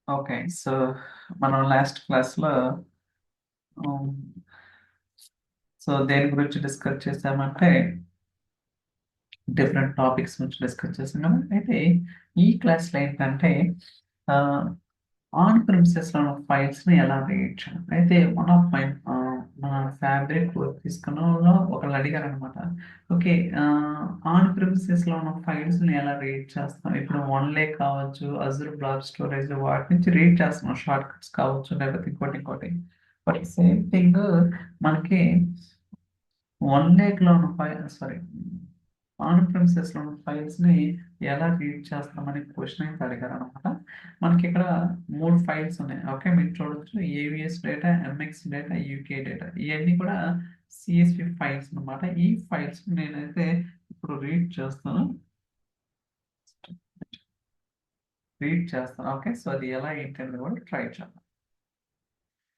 Okay. So, మనం last క్లాస్‌లో హ్మ్. సో, దేని గురించి డిస్కస్ చేసామంటే, డిఫరెంట్ టాపిక్స్ గురించి డిస్కస్ చేసాం కదా! అయితే ఈ క్లాస్‌లో ఏంటంటే ఆహ్, ఆన్ ప్రిమిసెస్‌లో ఉన్న ఫైల్స్‌ని ఎలా రీడ్ చేయాలి? అయితే వన్ ఆఫ్ మై మన ఫ్యాబ్రిక్ వర్క్ తీసుకున్నోళ్ళు ఒకళ్ళు అడిగారనమాట. ఓకే. ఆన్ ప్రిమిసెస్‌లో ఉన్న ఫైల్స్‌ని ఎలా రీడ్ చేస్తాం? ఇప్పుడు వన్‌లే కావచ్చు, అజూర్ బ్లాబ్ స్టోరేజ్ వాటి నుంచి రీడ్ చేస్తున్నాం. షార్ట్ కట్స్ కావచ్చు, లేకపోతే ఇంకోటి. బట్ సేమ్ థింగ్ మనకి వన్‌లేక్‌లో ఉన్న సారీ ఆన్ ప్రిమిసెస్‌లో ఉన్న ఫైల్స్‌ని ఎలా రీడ్ చేస్తామని క్వెషన్ అయితే అడిగారనమాట. మనకిక్కడ 3 ఫైల్స్ ఉన్నాయి. ఓకే. మీరు చూడొచ్చు. AVS data, MX data, UK data. ఇయన్నీ కూడా సీఎస్‌వి ఫైల్స్ అనమాట. ఈ ఫైల్స్ నేనైతే ఇప్పుడు రీడ్ చేస్తాను. ఓకే. సో, అది ఎలా ఏంటి అనేది కూడా ట్రై చేద్దాం.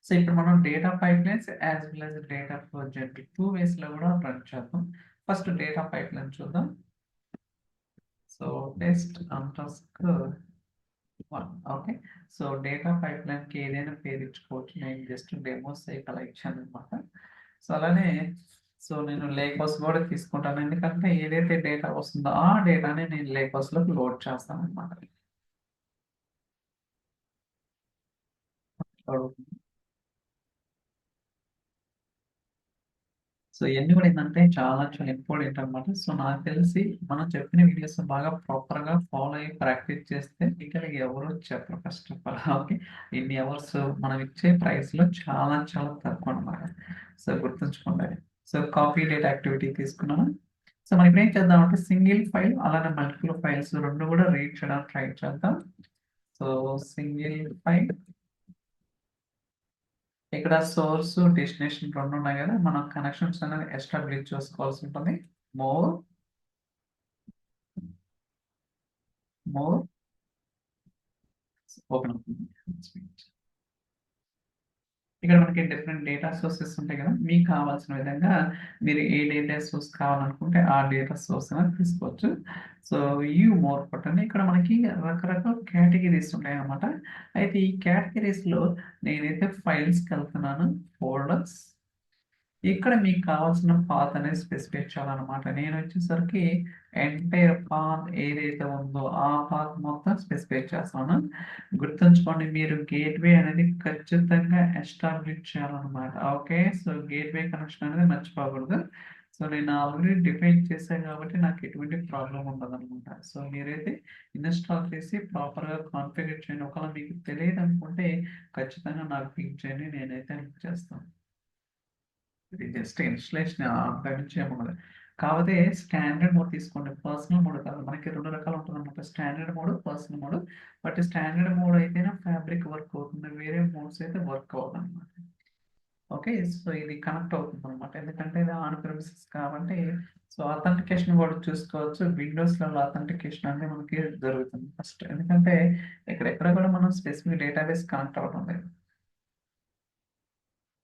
సో, ఇప్పుడు మనం data pipelines as well as data flow generate 2 వేస్‌లో కూడా రన్ చేద్దాం. ఫస్ట్ డేటా పైప్‌లైన్ చూద్దాం. So, test underscore 1. Okay. So, data పైప్‌లైన్‌కి ఏదైనా పేరు ఇచ్చుకోవచ్చు. నేను జస్ట్ డెమోస్ అలా ఇచ్చాననమాట. సో, అలానే నేను లేక్ హౌస్ కూడా తీసుకుంటాను. ఎందుకంటే ఏదైతే డేటా వస్తుందో ఆ డేటాని నేను లేక్ హౌస్‌లోకి లోడ్ చేస్తాననమాట. సో, ఇయన్నీ కూడా ఏంటంటే చాలా ఇంపార్టెంట్ అనమాట. సో, నాకు తెలిసి మనం చెప్పిన వీడియోస్ బాగా ప్రాపర్‌గా ఫాలో అయ్యి ప్రాక్టీస్ చేస్తే ఇక్కడ ఎవరు చెప్పరు ఫస్ట్ ఆఫ్ ఆల్. ఓకే. ఇన్ని అవర్స్ మనం ఇచ్చే ప్రైస్‌లో చాలా తక్కువనమాట. సో, గుర్తుంచుకోండి. సో, కాపీ డేటా యాక్టివిటీ తీసుకున్నాను. సో, మనం ఇప్పుడు ఏం చేద్దామంటే సింగిల్ ఫైల్ అలానే మల్టిపుల్ ఫైల్స్ 2 కూడా రీడ్ చేయడానికి ట్రై చేద్దాం. సో, సింగిల్ ఫైల్ ఇక్కడ సోర్స్, డెస్టినేషన్ 2 ఉన్నాయి కదా! మనం కనెక్షన్స్ అనేది ఎస్టాబ్లిష్ చేసుకోవాల్సి ఉంటుంది. మోర్ మోర్ ఓపెన్ అవుతుంది. ఇక్కడ మనకి డిఫరెంట్ డేటా సోర్సెస్ ఉంటాయి కదా! మీకు కావాల్సిన విధంగా మీరు ఏ డేటా సోర్స్ కావాలనుకుంటే ఆ డేటా సోర్స్ అనేది తీసుకోవచ్చు. సో, వ్యూ మోర్ కొట్టండి. ఇక్కడ మనకి రకరకాల కేటగరీస్ ఉంటాయన్నమాట. అయితే ఈ కేటగరీస్‌లో నేనైతే ఫైల్స్‌కెళ్తున్నాను. ఫోల్డర్స్ ఇక్కడ మీకు కావాల్సిన పాత్ అనేది స్పెసిఫై చేయాలన్నమాట. నేనొచ్చేసరికి ఎంటైర్ పాత్ ఏదైతే ఉందో ఆ పాత్ మొత్తం స్పెసిఫై చేస్తాను. గుర్తుంచుకోండి మీరు గేట్‌వే అనేది ఖచ్చితంగా ఎస్టాబ్లిష్ చేయాలన్నమాట. ఓకే. సో, గేట్‌వే కనెక్షన్ అనేది మర్చిపోకూడదు. సో, నేను ఆల్రెడీ డిఫైన్ చేశాను కాబట్టి నాకు ఎటువంటి ప్రాబ్లమ్ ఉండదన్నమాట. సో, మీరైతే ఇన్‌స్టాల్ చేసి ప్రాపర్‌గా కాన్ఫిగర్ చేయండి. ఒకవేళ మీకు తెలియదనుకుంటే ఖచ్చితంగా నాకు పింగ్ చేయండి. నేనైతే హెల్ప్ చేస్తాను. ఇది జస్ట్ ఇన్‌స్టలేషన్ అంతకు మించి ఏముండదు. కాకపోతే స్టాండర్డ్ మోడ్ తీసుకోండి. పర్సనల్ మోడ్ కాదు. మనకి 2 రకాలు ఉంటుందన్నమాట. Standard mode, personal mode. But standard mode అయితేనే ఫ్యాబ్రిక్ వర్క్ అవుతుంది. వేరే మోడ్స్ అయితే వర్క్ అవ్వదన్నమాట. ఓకే. సో, ఇది కనెక్ట్ అవుతుందన్నమాట. ఎందుకంటే ఇది ఆన్ ప్రిమిసెస్ కాబట్టి సో, అథెంటికేషన్ కూడా చూసుకోవచ్చు. విండోస్‌లో అథెంటికేషన్ అనేది మనకి జరుగుతుంది ఫస్ట్. ఎందుకంటే ఎక్కడ కూడా మనం స్పెసిఫిక్ డేటాబేస్ కనెక్ట్ అవ్వడం లేదు.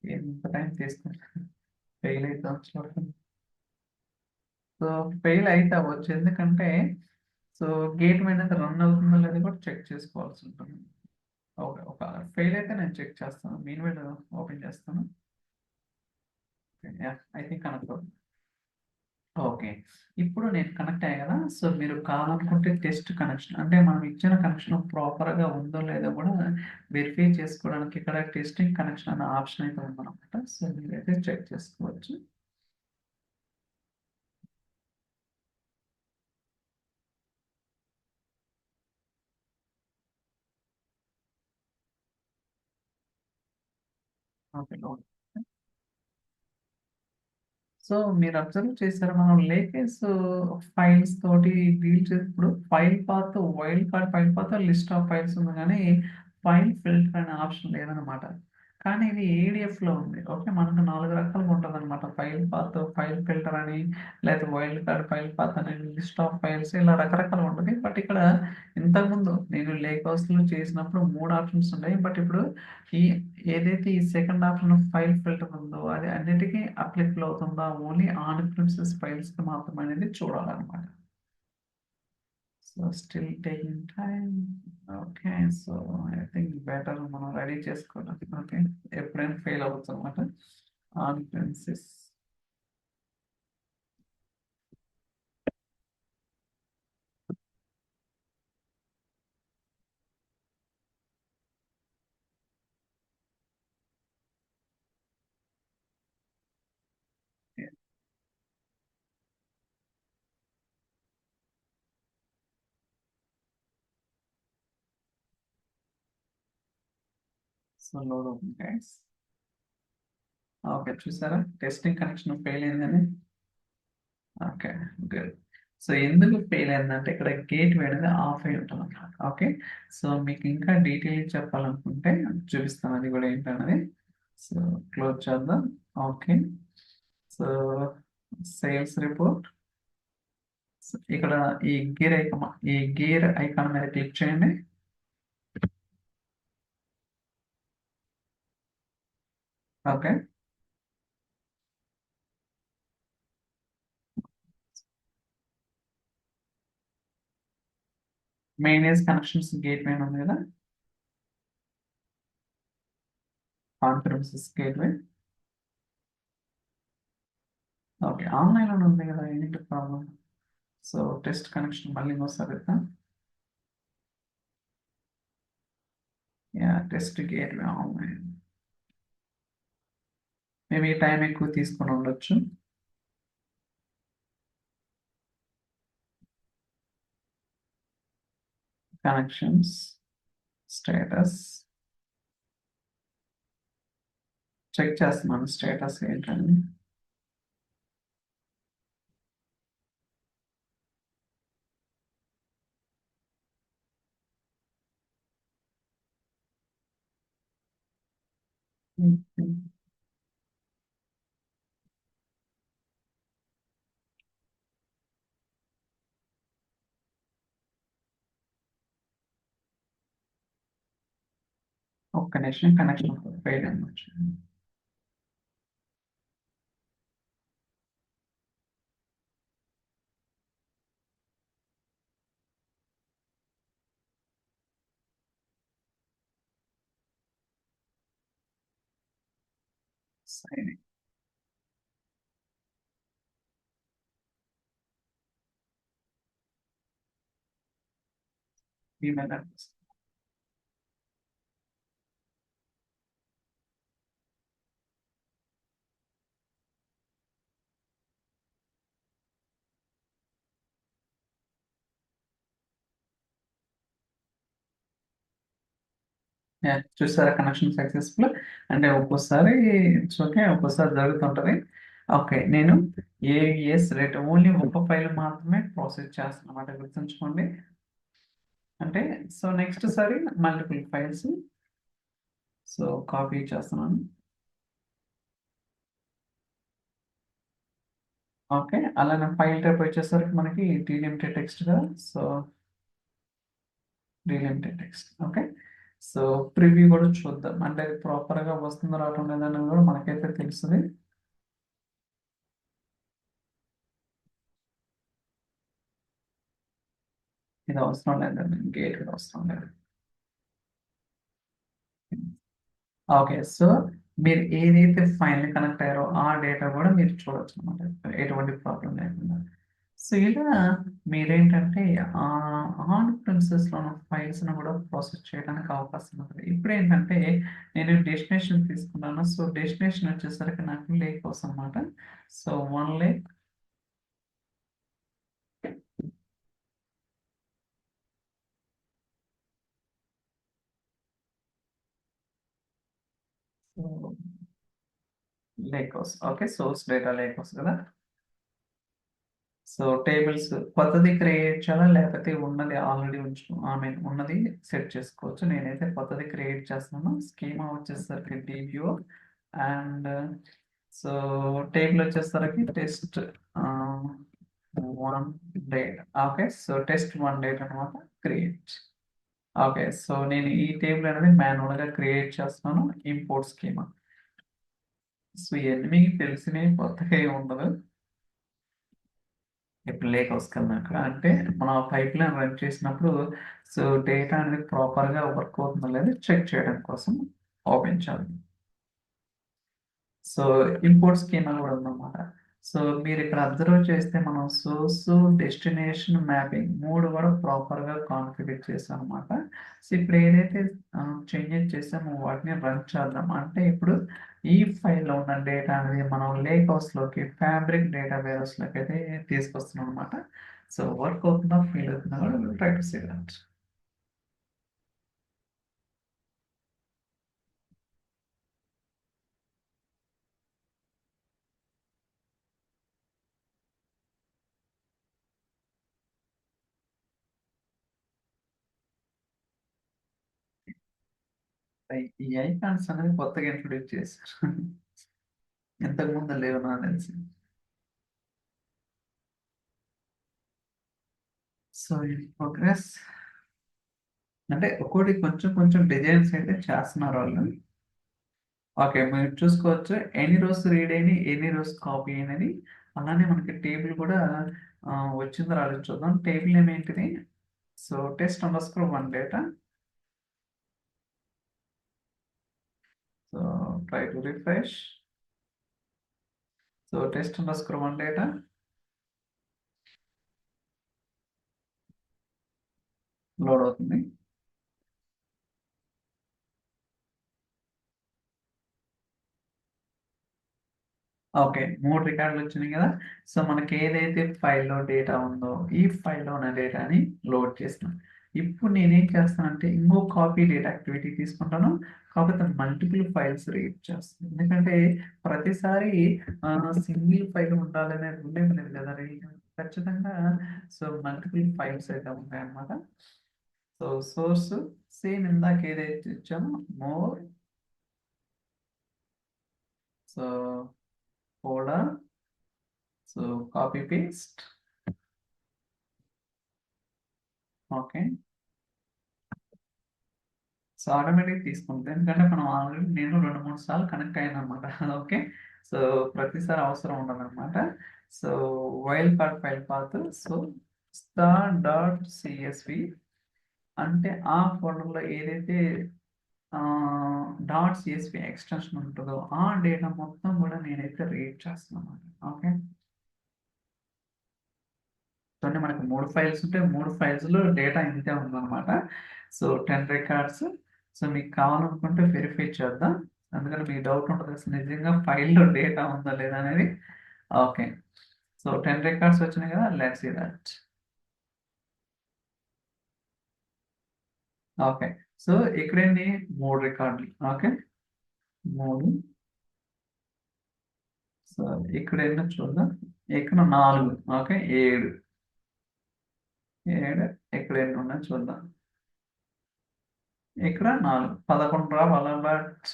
ఎంత టైం తీసుకుంటుంది. ఫెయిల్ అయితే చూడండి. సో, ఫెయిల్ అయితే అవ్వచ్చు. ఎందుకంటే గేట్‌వే అనేది రన్ అవుతుందో లేదో కూడా చెక్ చేసుకోవాల్సి ఉంటుంది. ఓకే. ఒక ఫెయిల్ అయితే నేను చెక్ చేస్తాను. మీన్‌వైల్ ఓపెన్ చేస్తాను. యాహ్! ఐ థింక్ కనెక్ట్ అవుతుంది. ఓకే. ఇప్పుడు నేను కనెక్ట్ అయ్యా కదా! సో, మీరు కావాలనుకుంటే టెస్ట్ కనెక్షన్ అంటే మనం ఇచ్చిన కనెక్షన్ ప్రాపర్‌గా ఉందో లేదో కూడా వెరిఫై చేసుకోవడానికి ఇక్కడ టెస్టింగ్ కనెక్షన్ అనే ఆప్షన్ అయితే ఉందన్నమాట. సో, మీరైతే చెక్ చేసుకోవచ్చు. ఓకే. సో, మీరు అబ్జర్వ్ చేసారా? మనం లేటెస్ట్ ఫైల్స్ తోటి డీల్ చేసినప్పుడు wild path, list of files ఉంది గానీ, ఫైల్ ఫిల్టర్ అనే ఆప్షన్ లేదనమాట. కానీ ఇది ఏడీఎఫ్‌లో ఉంది. ఓకే. మనకు 4 రకాలుగా ఉంటదనమాట. ఫైల్ పాత్, ఫైల్ ఫిల్టర్ అని, లేకపోతే వైల్డ్ కార్డ్ ఫైల్ పాత్ అని, లిస్ట్ ఆఫ్ ఫైల్స్ ఇలా రకరకాలుగా ఉంటది. బట్ ఇక్కడ ఇంతకుముందు నేను లేక్ హౌస్‌లో చేసినప్పుడు 3 ఆప్షన్స్ ఉండేయి. బట్ ఇప్పుడు ఈ ఏదైతే ఈ సెకండ్ ఆప్షన్ ఫైల్ ఫిల్టర్ ఉందో అది అన్నిటికీ అప్లికబుల్ అవుతుందా? ఓన్లీ ఆన్ ప్రిమిసెస్ ఫైల్స్‌కి మాత్రమే అనేది చూడాలన్నమాట. So still taking time. Okay, so I think better మనం రెడీ చేసుకోవడం. ఓకే, ఎప్పుడైనా ఫెయిల్ అవ్వచ్చు అనమాట ఆన్ ప్రిన్సెస్. సో లోడ్ అవుతుంది గైస్. ఓకే, చూసారా టెస్టింగ్ కనెక్షన్ ఫెయిల్ అయిందని. Okay, good. సో ఎందుకు ఫెయిల్ అయిందంటే ఇక్కడ గేట్ అనేది ఆఫ్ అయి ఉంటుంది అన్నమాట. ఓకే, సో మీకు ఇంకా డీటెయిల్ చెప్పాలనుకుంటే చూపిస్తాను అది కూడా ఏంటన్నది. సో క్లోజ్ చేద్దాం. Okay, so sales report. ఇక్కడ ఈ గేర్ ఐకాన్ మీద క్లిక్ చేయండి. ఓకే, మేనేజ్ కనెక్షన్స్ గేట్ వే ఉంది కదా, కాన్ఫరెన్సెస్ గేట్ వే. ఓకే, ఆన్లైన్ ఉంది కదా, ఏంటి ప్రాబ్లం? సో టెస్ట్ కనెక్షన్ మళ్ళీ ఇంకోసారి ఇద్దాం. యా, టెస్ట్ గేట్ వే ఆన్లైన్. మేబీ టైం ఎక్కువ తీసుకొని ఉండొచ్చు. కనెక్షన్స్ స్టేటస్ చెక్ చేస్తున్నాను, స్టేటస్ ఏంటండి. ఒక్క నిమిషం, కనెక్షన్ ఫెయిల్ అనొచ్చు. సరే, ఈమెయిల్ అడ్రస్. చూసారా కనెక్షన్ సక్సెస్ఫుల్. అంటే ఒక్కోసారి ఇట్స్ ఓకే, ఒక్కోసారి జరుగుతుంటది. ఓకే, నేను ఏవిఎస్ రేట్ ఓన్లీ ఒక ఫైల్ మాత్రమే ప్రాసెస్ చేస్తాను అన్నమాట, గుర్తుంచుకోండి. అంటే సో నెక్స్ట్ సారి మల్టిపుల్ ఫైల్స్. సో కాపీ చేస్తున్నాను. ఓకే, అలానే ఫైల్ టైప్ వచ్చేసరికి మనకి డీలిమిటెడ్ టెక్స్ట్ కదా. So delimited text. Okay, so preview కూడా చూద్దాం, అంటే ప్రాపర్గా వస్తుందో రావటం లేదన్నది కూడా మనకైతే తెలుస్తుంది. ఇది అవసరం లేదండి, గేట్ కూడా అవసరం లేదు. ఓకే, సో మీరు ఏదైతే ఫైల్ కనెక్ట్ అయ్యారో ఆ డేటా కూడా మీరు చూడొచ్చు అనమాట, ఎటువంటి ప్రాబ్లం లేకుండా. సో ఇలా మీరేంటంటే ఆన్ ప్రిన్సెస్లో ఉన్న ఫైల్స్ను కూడా ప్రాసెస్ చేయడానికి అవకాశం ఉంటుంది. ఇప్పుడు ఏంటంటే నేను డెస్టినేషన్ తీసుకున్నాను. సో డెస్టినేషన్ వచ్చేసరికి నాకు లేక్ హౌస్ అనమాట. So one lake. Lake house. Okay, source data lake house కదా. సో టేబుల్స్ కొత్తది క్రియేట్ చేయాలా, లేకపోతే ఉన్నది ఆల్రెడీ ఉన్నది సెట్ చేసుకోవచ్చు. నేనైతే కొత్తది క్రియేట్ చేస్తున్నాను. స్కీమా వచ్చేసరికి డివ్యూ అండ్ సో టేబుల్ వచ్చేసరికి test one date. Okay, so test one date అనమాట, క్రియేట్. ఓకే, సో నేను ఈ టేబుల్ అనేది మాన్యువల్గా క్రియేట్ చేస్తున్నాను, ఇంపోర్ట్ స్కీమా. సో ఇవన్నీ మీకు తెలిసినవి, కొత్తగా ఏమి ఉండదు. ఇప్పుడు లేక్ హౌస్కి వెళ్దాం ఇక్కడ అంటే మనం పైప్ లైన్ రన్ చేసినప్పుడు సో డేటా అనేది ప్రాపర్గా వర్క్ అవుతుందో లేదో చెక్ చేయడం కోసం ఓపెన్ చేద్దాం. సో ఇంపోర్ట్ స్కీమా కూడా ఉందన్నమాట. సో మీరు ఇక్కడ అబ్జర్వ్ చేస్తే మనం సోర్స్ డెస్టినేషన్ మ్యాపింగ్ మూడు కూడా ప్రాపర్గా కాన్ఫిగర్ చేసాం అనమాట. సో ఇప్పుడు ఏదైతే చేంజెస్ చేసామో వాటిని రన్ చేద్దాం. అంటే ఇప్పుడు ఈ ఫైల్లో ఉన్న డేటా అనేది మనం లేక్ హౌస్లోకి ఫ్యాబ్రిక్ డేటా వేరస్లోకి అయితే తీసుకొస్తున్నాం అనమాట. సో వర్క్ అవుతుందా ఫెయిల్ అవుతుందా కూడా ట్రై టు సీ దట్. ఈ ఐకాన్స్ అనేది కొత్తగా ఇంట్రొడ్యూస్ చేశారు. ఇంతకు ముందు లేవు నాకు తెలిసి. సో ఇన్ ప్రోగ్రెస్ అంటే ఒక్కోటి కొంచెం కొంచెం డిజైన్స్ అయితే చేస్తున్నారు వాళ్ళు. ఓకే మీరు చూసుకోవచ్చు ఎన్ని రోజు రీడ్ అయిన ఎన్ని రోజు కాపీ అయినది. అలానే మనకి టేబుల్ కూడా ఆ, వచ్చిందో రాలేదు చూద్దాం. టేబుల్ నేమ్ ఏంటిది? So test under score one data. So try to refresh. So test under score one data load అవుతుంది. ఓకే మూడు రికార్డులు వచ్చినాయి కదా. సో మనకి ఏదైతే ఫైల్లో డేటా ఉందో ఈ ఫైల్లో ఉన్న డేటాని లోడ్ చేస్తున్నాం. ఇప్పుడు నేనేం చేస్తానంటే ఇంకో కాపీ డేటా యాక్టివిటీ తీసుకుంటాను. కాకపోతే మల్టిపుల్ ఫైల్స్ రీడ్ చేస్తాను. ఎందుకంటే ప్రతిసారి సింగిల్ ఫైల్ ఉండాలనే రూల్ ఏం లేదు కదా. ఖచ్చితంగా సో మల్టిపుల్ ఫైల్స్ అయితే ఉంటాయన్నమాట. సో సోర్స్ సేమ్ ఇందాక ఏదైతే ఇచ్చామో more. So folder. So copy paste. Okay so automatic తీసుకుంటుంది. ఎందుకంటే మనం ఆల్రెడీ నేను రెండు మూడు సార్లు కనెక్ట్ అయ్యాను అనమాట. ఓకే సో ప్రతిసారి అవసరం ఉండదు అనమాట. So wild card file path. So star dot CSV అంటే ఆ ఫోల్డర్లో ఏదైతే డాట్ సిఎస్వి ఎక్స్టెన్షన్ ఉంటుందో ఆ డేటా మొత్తం కూడా నేనైతే రీడ్ చేస్తున్నాను. ఓకే సో అంటే మనకి మూడు ఫైల్స్ ఉంటే మూడు ఫైల్స్లో డేటా ఇంతే ఉందన్నమాట. So 10 records. సో మీకు కావాలనుకుంటే వెరిఫై చేద్దాం. అందుకని మీకు డౌట్ ఉంటుంది అసలు నిజంగా ఫైల్లో డేటా ఉందా లేదా అనేది. ఓకే సో 10 రికార్డ్స్ వచ్చినాయి కదా. Let's see that. Okay so ఇక్కడేంటి మూడు రికార్డులు. ఓకే మూడు. సో ఇక్కడ ఎన్నో చూద్దాం. ఇక్కడ నాలుగు. ఓకే ఏడు. ఏడు. ఇక్కడ ఎన్ని ఉన్నాయి చూద్దాం. ఇక్కడ నాలుగు 11 రావాలా. బట్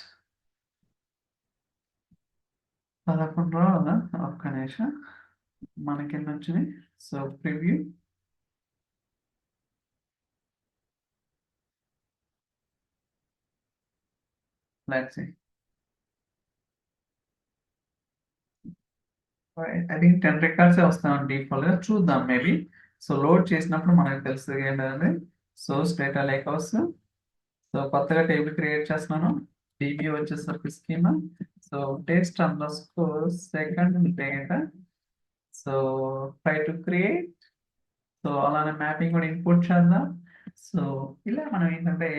11 రావాలా. ఒక్క నిమిషం. మనకి ఎన్ని వచ్చినాయి. So preview. Let's see. I think 10 records వస్తాం డిఫాల్ట్ గా చూద్దాం మేబీ. సో లోడ్ చేసినప్పుడు మనకు తెలుస్తుంది ఏంటంటే source data lake house. So కొత్తగా టేబుల్ క్రియేట్ చేస్తున్నాను. డిబి వచ్చేసరికి schema. So test underscore second data. So try to create. So అలానే మ్యాపింగ్ కూడా ఇంపోర్ట్ చేద్దాం. సో ఇలా మనం ఏంటంటే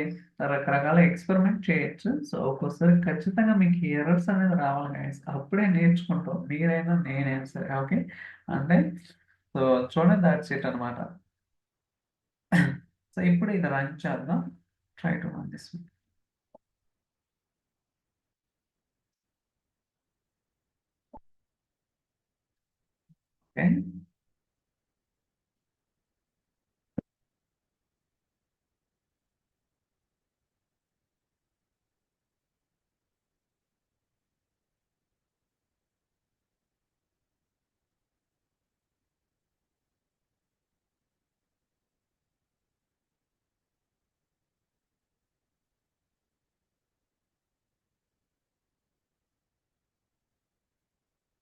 రకరకాల ఎక్స్పెరిమెంట్ చేయొచ్చు. సో ఒక్కోసారి ఖచ్చితంగా మీకు ఎర్రర్స్ అనేది రావాలి guys. అప్పుడే నేర్చుకుంటాం మీరైనా నేనైనా సరే. ఓకే అంటే సో చూడండి దాట్స్ ఇట్ అనమాట. సో ఇప్పుడు ఇది రన్ చేద్దాం. Try to run this. Okay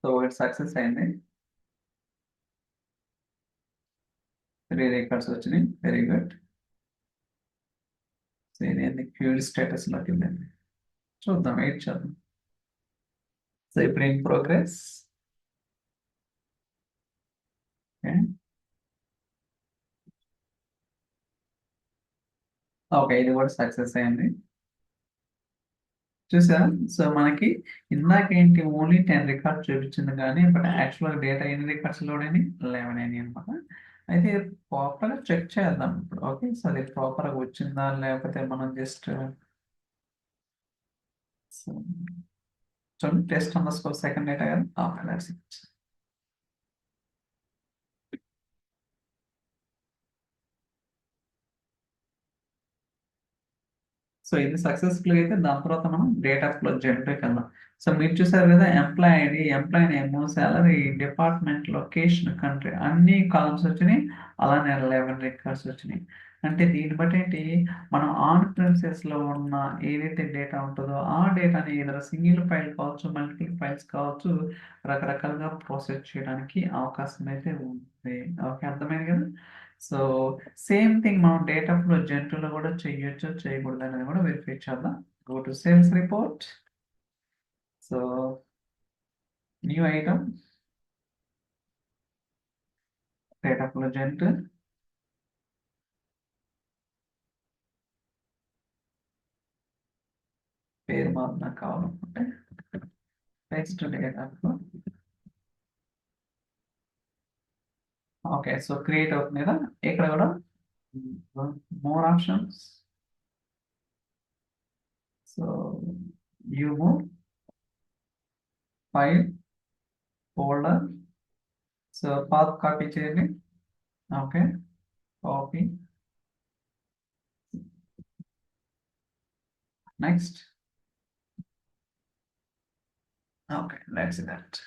so it success అయింది. 3 రికార్డ్స్ వచ్చినాయి. Very good. సో ఇది క్యూడ్ స్టేటస్లోకి వెళ్ళండి. చూద్దాం, వెయిట్ చేద్దాం. సో ఇప్పుడు ఇన్ ప్రోగ్రెస్. ఓకే, ఇది కూడా సక్సెస్ అయింది. చూసారా? సో మనకి ఇందాక ఏంటి, ఓన్లీ 10 రికార్డ్స్ చూపించింది కానీ బట్ యాక్చువల్గా డేటా ఎన్ని రికార్డ్స్ లోడ్ అయినాయి, 11 అయినాయి అనమాట. అయితే ప్రాపర్గా చెక్ చేద్దాం ఇప్పుడు. ఓకే, సో అది ప్రాపర్గా వచ్చిందా లేకపోతే మనం జస్ట్ చూడండి, test underscore second data కదా. Okay, that's it. సో ఇది సక్సెస్ఫుల్ అయితే దాని తర్వాత మనం డేటా ఫ్లో జనరేట్ వెళ్దాం. సో మీరు చూసారు కదా, employee ID, employee name, salary, department, location, country అన్ని కాలమ్స్ వచ్చినాయి. అలానే 11 రికార్డ్స్ వచ్చినాయి. అంటే దీన్ని బట్టి ఏంటి, మనం ఆన్ ప్రిన్సెస్ లో ఉన్న ఏదైతే డేటా ఉంటుందో ఆ డేటాని ఏదైనా సింగిల్ ఫైల్ కావచ్చు, మల్టిపుల్ ఫైల్స్ కావచ్చు, రకరకాలుగా ప్రాసెస్ చేయడానికి అవకాశం అయితే ఉంది. ఓకే, అర్థమైంది కదా. సో సేమ్ థింగ్ మనం డేటా ఫ్లో జంతువులో కూడా చేయొచ్చు, చేయకూడదు అనేది కూడా వెరిఫై చేద్దాం. Go to sales report. So new item, data flow జంతు, పేరు మాత్రం నాకు కావాలనుకుంటే text data flow. Okay, so create అవుతుంది కదా. ఇక్కడ కూడా more options. So view more, file, folder. So path copy చేయండి. Okay, copy, next. Okay, let's that.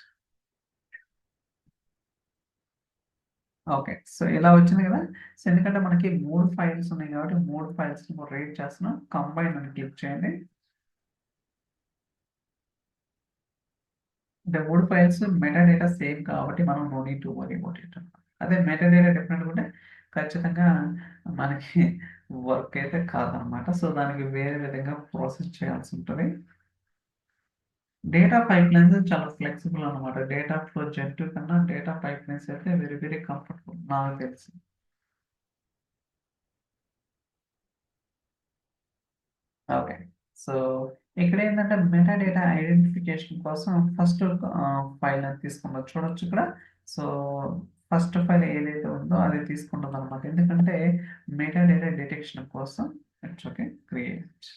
Okay, so ఇలా వచ్చింది కదా. సో ఎందుకంటే మనకి 3 ఫైల్స్ ఉన్నాయి కాబట్టి 3 ఫైల్స్ రేట్ చేస్తున్నాం. కంబైన్ అని క్లిక్ చేయండి. అంటే 3 ఫైల్స్ మెటా డేటా సేమ్ కాబట్టి మనం no need to worry about it. అదే మెటా డేటా డిఫరెంట్ ఉంటే ఖచ్చితంగా మనకి వర్క్ అయితే కాదనమాట. సో దానికి వేరే విధంగా ప్రాసెస్ చేయాల్సి ఉంటుంది. డేటా పైప్ లైన్స్ చాలా ఫ్లెక్సిబుల్ అనమాట. డేటా ఫ్లో జెట్ కన్నా డేటా పైప్ లైన్స్ అయితే వెరీ వెరీ కంఫర్టబుల్ నాకు తెలిసి. ఓకే, సో ఇక్కడ ఏంటంటే మెటా డేటా ఐడెంటిఫికేషన్ కోసం ఫస్ట్ ఫైల్ అని తీసుకుంటాం. చూడొచ్చు ఇక్కడ. సో ఫస్ట్ ఫైల్ ఏదైతే ఉందో అది తీసుకుంటుంది అనమాట. ఎందుకంటే మెటా డేటా డిటెక్షన్ కోసం. It's okay, create.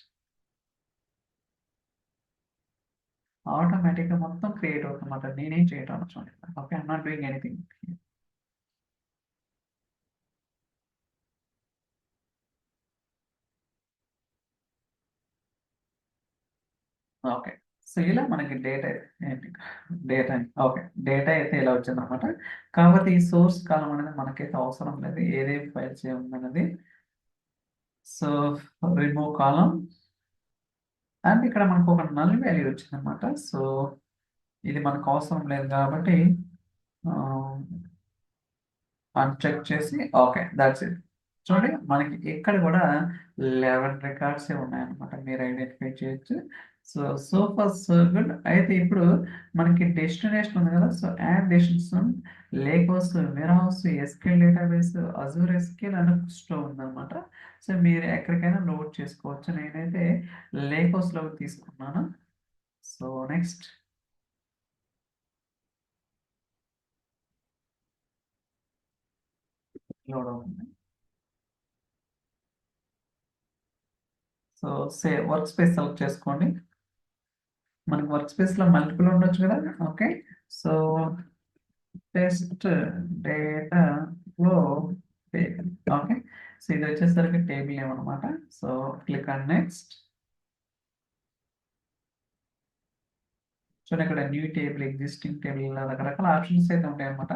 ఆటోమేటిక్గా మొత్తం క్రియేట్ అవుతుంది అనమాట. నేనేం చేయటం చూడండి. Okay, I'm not doing anything. Okay, so ఇలా మనకి డేటా ఏంటి, డేటా. ఓకే, డేటా అయితే ఇలా వచ్చింది అనమాట. కాకపోతే ఈ సోర్స్ కాలం అనేది మనకైతే అవసరం లేదు, ఏదేం ఫైల్స్ ఏముందనేది. So remove column. అండ్ ఇక్కడ మనకు ఒక నల్ వాల్యూ వచ్చింది అనమాట. సో ఇది మనకు అవసరం లేదు కాబట్టి అన్చెక్ చేసి ఓకే, దాట్స్ ఇట్. చూడండి, మనకి ఇక్కడ కూడా 11 రికార్డ్స్ ఉన్నాయన్నమాట. మీరు ఐడెంటిఫై చేయొచ్చు. So so for so good. అయితే ఇప్పుడు మనకి డెస్టినేషన్ ఉంది కదా. So add destination, lakehouse, warehouse, SQL database, Azure SQL అని స్టోర్ ఉందన్నమాట. సో మీరు ఎక్కడికైనా లోడ్ చేసుకోవచ్చు. నేనైతే లేక్ హౌస్లో తీసుకున్నాను. So next. లోడ్ అవుతుంది. సో వర్క్ స్పేస్ సెలెక్ట్ చేసుకోండి. మనకి వర్క్ స్పేస్ లో మల్టిపుల్ ఉండొచ్చు కదా. Okay, so test data flow table. Okay, so ఇది వచ్చేసరికి టేబుల్ ఏమన్నమాట. So click on next. చూడండి, ఇక్కడ న్యూ టేబుల్, ఎగ్జిస్టింగ్ టేబుల్, ఇలా రకరకాల ఆప్షన్స్ అయితే ఉంటాయి అనమాట.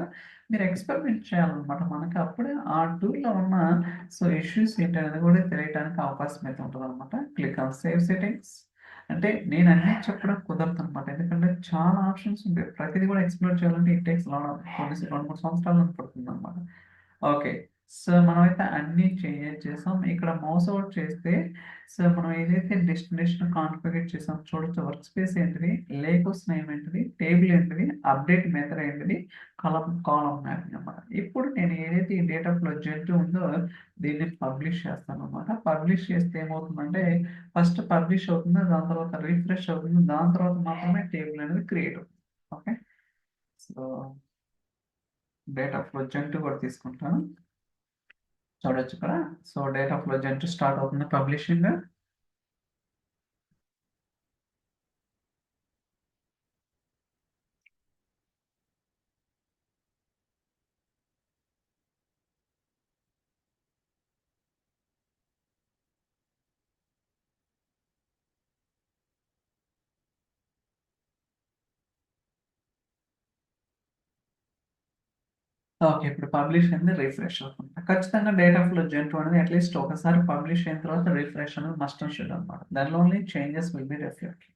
మీరు ఎక్స్పెరిమెంట్ చేయాలన్నమాట. మనకి అప్పుడే ఆ టూల్లో ఉన్న సో ఇష్యూస్ ఏంటనేది కూడా తెలియడానికి అవకాశం అయితే ఉంటుంది అనమాట. Click on save settings. అంటే నేను అన్నీ చెప్పడం కుదరదు అనమాట. ఎందుకంటే చాలా ఆప్షన్స్ ఉంటాయి. ప్రతిదీ కూడా ఎక్స్ప్లోర్ చేయాలంటే ఇట్ టేక్స్ కొన్ని 2-3 సంవత్సరాలు పడుతుంది అనమాట. ఓకే, సో మనమైతే అన్ని చేంజెస్ చేసాం. ఇక్కడ మౌస్ అవుట్ చేస్తే సో మనం ఏదైతే డెస్టినేషన్ కాన్ఫిగర్ చేసాం చూడొచ్చు. వర్క్ స్పేస్ ఏంటిది, లేకోస్ నేమ్ ఏంటిది, టేబుల్ ఏంటిది, అప్డేట్ మెథడ్ ఏంటిది, కాలం మ్యాపింగ్ అన్నమాట. ఇప్పుడు నేను ఏదైతే ఈ డేటా ఫ్లో జెట్ ఉందో దీన్ని పబ్లిష్ చేస్తాను అనమాట. పబ్లిష్ చేస్తే ఏమవుతుందంటే ఫస్ట్ పబ్లిష్ అవుతుంది, దాని తర్వాత రిఫ్రెష్ అవుతుంది, దాని తర్వాత మాత్రమే టేబుల్ అనేది క్రియేట్ అవుతుంది. Okay, so data flow gen కూడా తీసుకుంటాను చూడొచ్చు ఇక్కడ. So data flow gen start అవుతుంది పబ్లిషింగ్. ఓకే, ఇప్పుడు పబ్లిష్ అయింది, రిఫ్రెష్ అవుతుంది. ఖచ్చితంగా డేటా ఫ్లో జెంట్ అనేది అట్లీస్ట్ ఒకసారి పబ్లిష్ అయిన తర్వాత రిఫ్రెష్ అనేది మస్ట్ అండ్ షుడ్ అనమాట. దానిలో only changes will be reflect.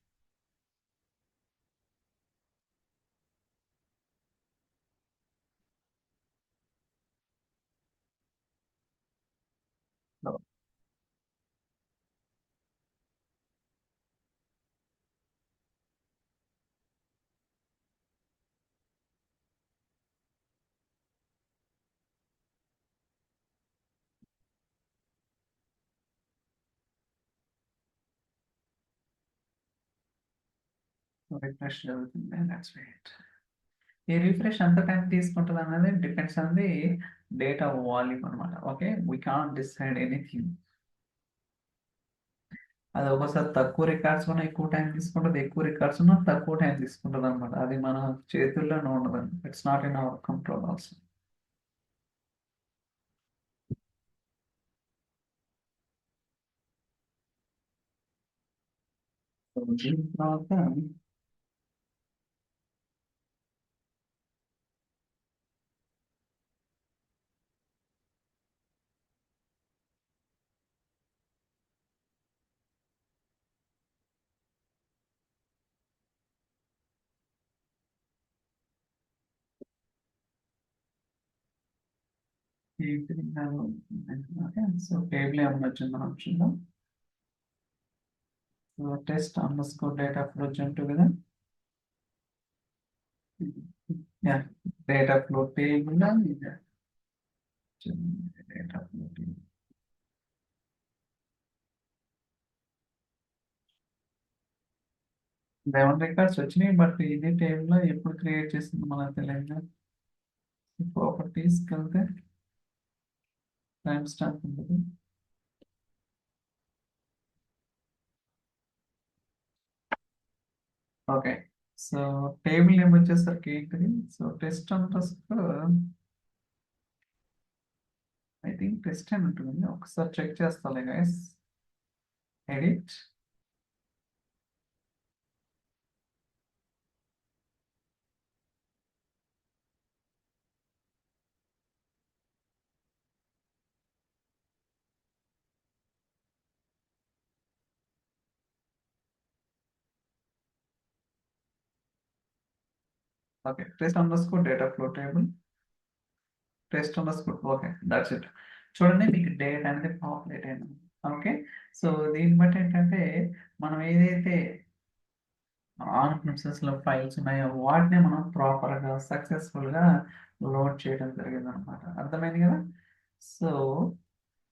Refresh జరుగుతుంది, దట్స్ రైట్. ఈ రిఫ్రెష్ ఎంత టైం తీసుకుంటుంది అనేది depends on the data volume అనమాట. Okay, we can't decide anything. అది ఒకసారి తక్కువ రికార్డ్స్ ఉన్న ఎక్కువ టైం తీసుకుంటుంది, ఎక్కువ రికార్డ్స్ ఉన్న తక్కువ టైం తీసుకుంటుంది అనమాట. అది మన చేతుల్లోనే ఉండదు. It's not in our control also. దీని తర్వాత ఓకే, సో టేబుల్ ఏమన్నా వచ్చింది ఆప్షన్లో. So test underscore data flow జంటు కదా. Data flow table data flow table. 11 records వచ్చినాయి, బట్ ఇది టేబుల్ ఎప్పుడు క్రియేట్ చేసింది మనకు తెలియదు. ప్రాపర్టీస్కి వెళ్తే టైం స్టాంప్ ఉంటుంది. ఓకే, సో టేబుల్ నేమ్ వచ్చేసరికి ఏంటిది, so test underscore, I think test అని ఉంటుంది. ఒకసారి చెక్ చేస్తాలే guys. Edit. Okay, test underscore data flow table, test under score. Okay, that's it. చూడండి మీకు డేట్ అనేది పాపులేట్ అయింది. ఓకే, సో దీన్ని బట్టి ఏంటంటే మనం ఏదైతే ఆన్ ప్రిన్సెస్లో ఫైల్స్ ఉన్నాయో వాటిని మనం ప్రాపర్గా సక్సెస్ఫుల్గా లోడ్ చేయడం జరిగింది అనమాట. అర్థమైంది కదా. సో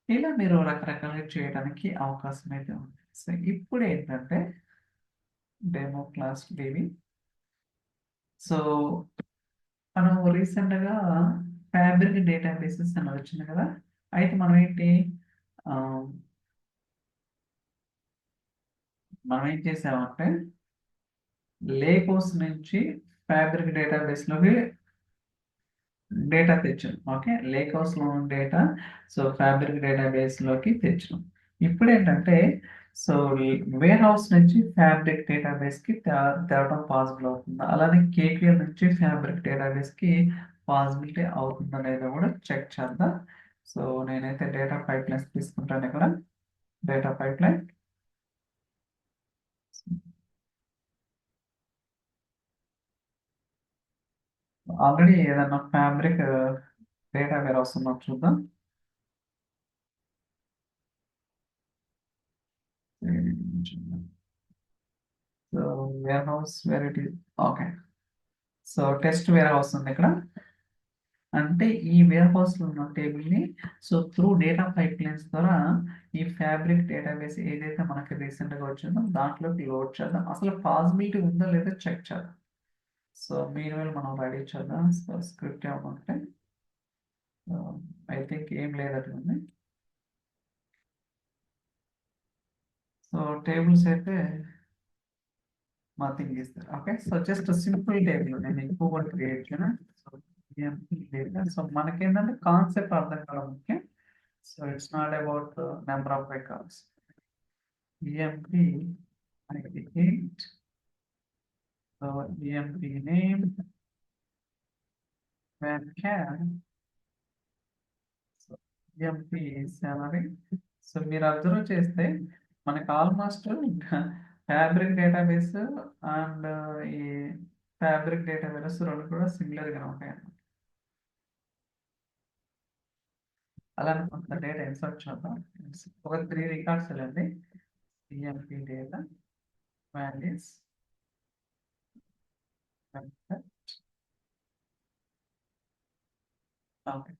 ఇలా మీరు రకరకాలుగా చేయడానికి అవకాశం అయితే ఉంది. సో ఇప్పుడు ఏంటంటే డెమో క్లాస్ డివి. సో మనం రీసెంట్గా ఫ్యాబ్రిక్ డేటాబేసెస్ అని వచ్చింది కదా. అయితే మనం ఏంటి ఆ, మనం ఏం చేసామంటే లేకోస్ నుంచి ఫ్యాబ్రిక్ డేటాబేస్లోకి డేటా తెచ్చాం. ఓకే, లేక్ హౌస్లో ఉన్న డేటా సో ఫ్యాబ్రిక్ డేటాబేస్లోకి తెచ్చాం. ఇప్పుడు ఏంటంటే సో వేర్ హౌస్ నుంచి ఫ్యాబ్రిక్ డేటాబేస్కి తేవడం పాసిబుల్ అవుతుంది. అలానే కేక్యూఎల్ నుంచి ఫ్యాబ్రిక్ డేటాబేస్కి పాసిబిలిటీ అవుతుందా లేదా కూడా చెక్ చేద్దాం. సో నేనైతే డేటా పైప్ లైన్స్ తీసుకుంటాను ఇక్కడ. డేటా పైప్ లైన్ ఆల్రెడీ ఏదన్నా ఫ్యాబ్రిక్ డేటా వేర్ హౌస్ ఉందో చూద్దాం. So warehouse where it is. Okay, so test warehouse ఉంది ఇక్కడ. అంటే ఈ వేర్ హౌస్ లో ఉన్న టేబుల్ ని so through data pipelines ద్వారా ఈ ఫ్యాబ్రిక్ డేటాబేస్ ఏదైతే మనకి రీసెంట్ గా వచ్చిందో దాంట్లోకి లోడ్ చేద్దాం. అసలు పాసిబిలిటీ ఉందో లేదో చెక్ చేద్దాం. సో మీన్ మనం రెడీ చేద్దాం. సో స్క్రిప్ట్ ఏమంటే ఐ థింక్ ఏం లేదట్లుంది. సో టేబుల్స్ అయితే nothing is there. Okay, so just simple table నేను ఎక్కువ కూడా క్రియేట్ చేయను. సో డేటా, సో మనకేంటంటే కాన్సెప్ట్ అర్థం కావడం ముఖ్యం. So it's not about number of records. EMP ID8, so EMP name, when can, so EMP salary. So మీరు observe చేస్తే మనకి ఆల్మోస్ట్ ఫ్యాబ్రిక్ డేటాబేస్ అండ్ ఈ ఫ్యాబ్రిక్ డేటాబేస్ రెండు కూడా సిమిలర్గా ఉంటాయి అన్నమాట. అలానే కొంత డేటా ఇన్సర్ట్ చేద్దాం. ఒక 3 రికార్డ్స్ వెళ్ళండి. EMP data values copy.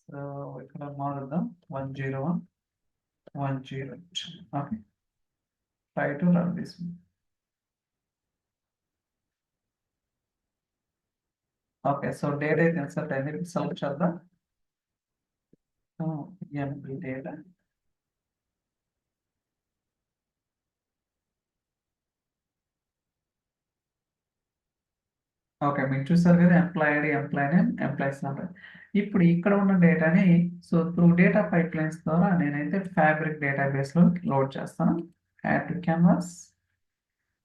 So ఇక్కడ మారుద్దాం 101 108. Okay, try to run this. Okay, so data అయితే ఇన్సర్ట్ అయింది. సెలెక్ట్ చేద్దాం. EMP data. ఓకే, మీరు చూసారు కదా employee ID, employee name, employee salary. ఇప్పుడు ఇక్కడ ఉన్న డేటాని so through data pipelines ద్వారా నేనైతే ఫ్యాబ్రిక్ డేటాబేస్ లో లోడ్ చేస్తాను. Add to canvas.